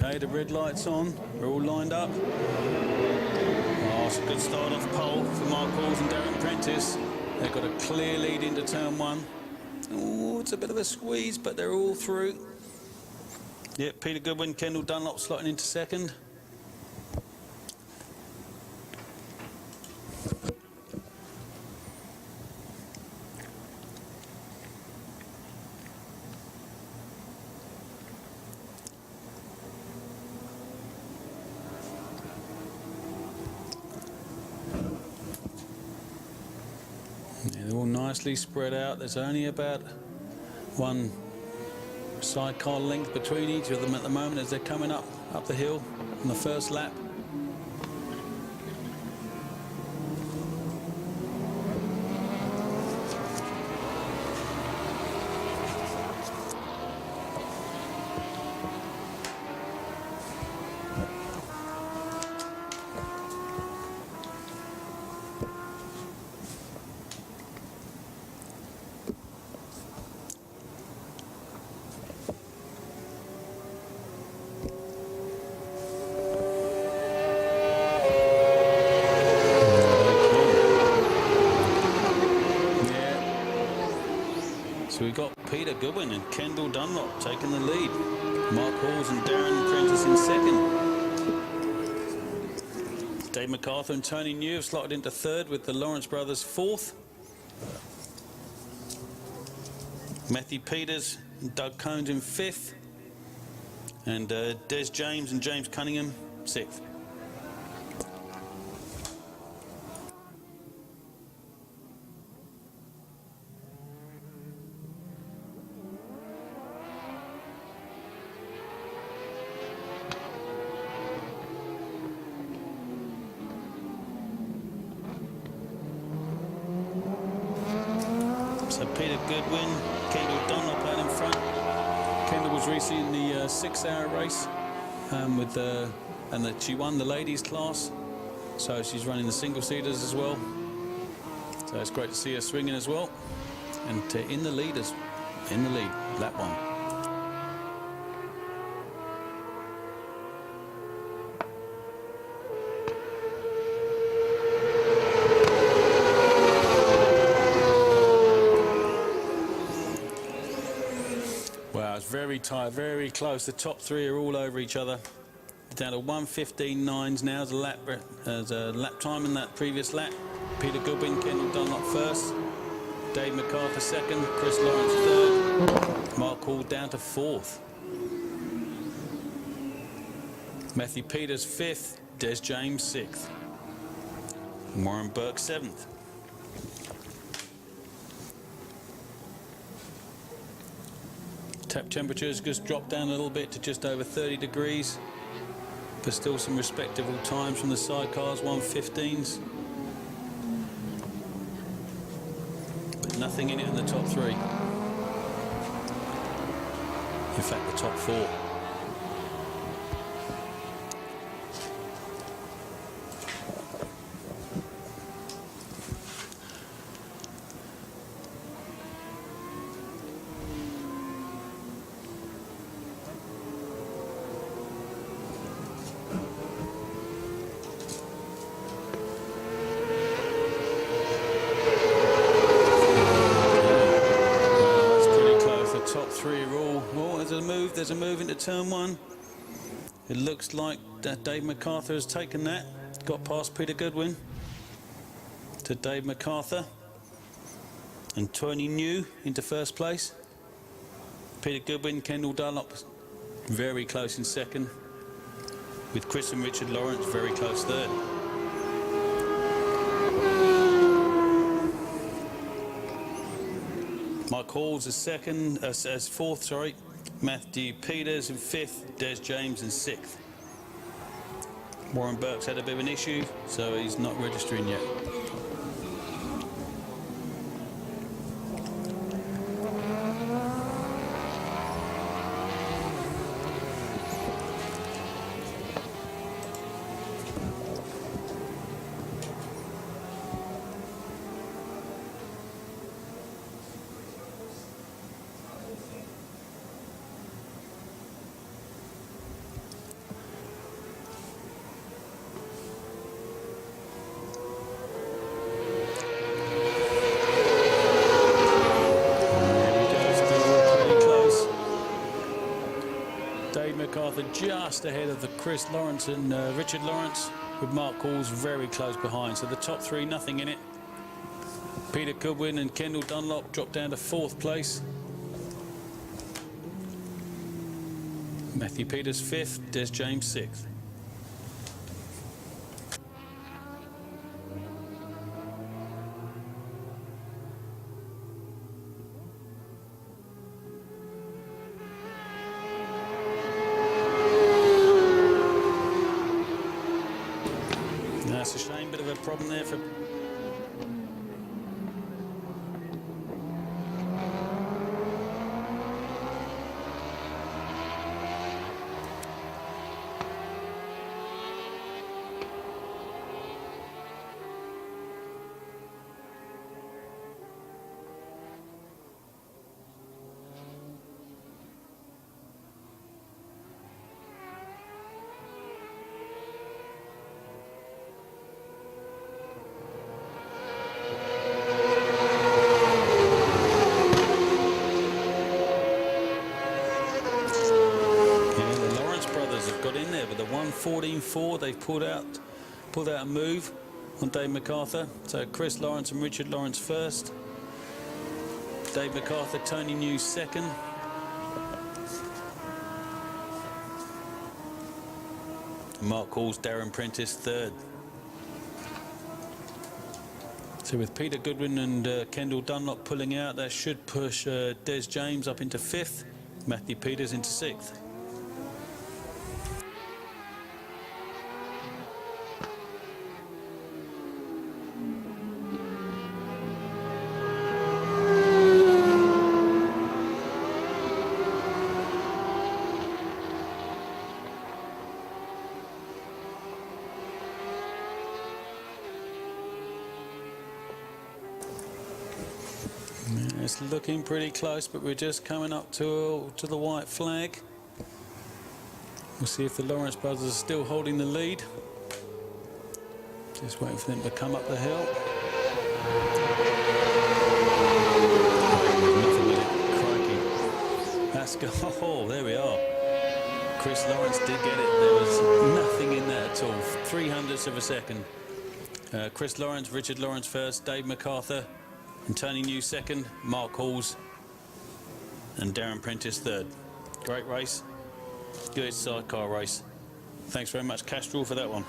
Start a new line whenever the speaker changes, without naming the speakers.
Okay, the red light's on. We're all lined up. Oh, it's a good start off pole for Mark Halls and Darren Prentice. They've got a clear lead into turn one. Oh, it's a bit of a squeeze, but they're all through. Yep, Peter Goodwin, Kendall Dunlop slotting into second. Yeah, they're all nicely spread out. There's only about one sidecar length between each of them at the moment as they're coming up the hill on the first lap. So we've got Peter Goodwin and Kendall Dunlop taking the lead. Mark Halls and Darren Prentice in second. Dave MacArthur and Tony New have slotted into third with the Lawrence brothers fourth. Matthew Peters and Doug Cones in fifth. And Des James and James Cunningham sixth. So Peter Goodwin, Kendall Dunlop out in front. Kendall was recently in the 6-hour race and she won the ladies class. So she's running the single-seaters as well. So it's great to see her swinging as well. And in the lead, lap one. Wow, it's very tight, very close. The top three are all over each other. Down to 1:15.9s now as a lap time in that previous lap. Peter Goodwin, Kendall Dunlop first. Dave MacArthur second. Chris Lawrence third. Mark Hall down to fourth. Matthew Peters fifth. Des James sixth. Warren Burke seventh. Tap temperatures just dropped down a little bit to just over 30 degrees, but still some respectable times from the sidecars, 1:15s. But nothing in it in the top three. In fact, the top four. There's a move into turn one. It looks like that Dave MacArthur has taken that. Got past Peter Goodwin to Dave MacArthur. And Tony New into first place. Peter Goodwin, Kendall Dunlop very close in second. With Chris and Richard Lawrence very close third. Mark Halls is second, as fourth, sorry. Matthew Peters in fifth, Des James in sixth. Warren Burke's had a bit of an issue, so he's not registering yet. MacArthur just ahead of the Chris Lawrence and Richard Lawrence, with Mark Halls very close behind. So the top three, nothing in it. Peter Goodwin and Kendall Dunlop dropped down to 4th place. Matthew Peters 5th, Des James 6th. That's a shame, bit of a problem there for... Got in there with a 1:14.4. They've pulled out a move on Dave MacArthur. So Chris Lawrence and Richard Lawrence first. Dave MacArthur, Tony News second. Mark Halls, Darren Prentice third. So with Peter Goodwin and Kendall Dunlop pulling out, that should push Des James up into 5th, Matthew Peters into 6th. It's looking pretty close, but we're just coming up to the white flag. We'll see if the Lawrence brothers are still holding the lead. Just waiting for them to come up the hill. Nothing with it. Crikey. That's go. Oh, there we are. Chris Lawrence did get it. There was nothing in that at all. 0.03 of a second. Chris Lawrence, Richard Lawrence first, Dave MacArthur and Tony New second, Mark Halls and Darren Prentice third. Great race, good sidecar race. Thanks very much, Castrol, for that one.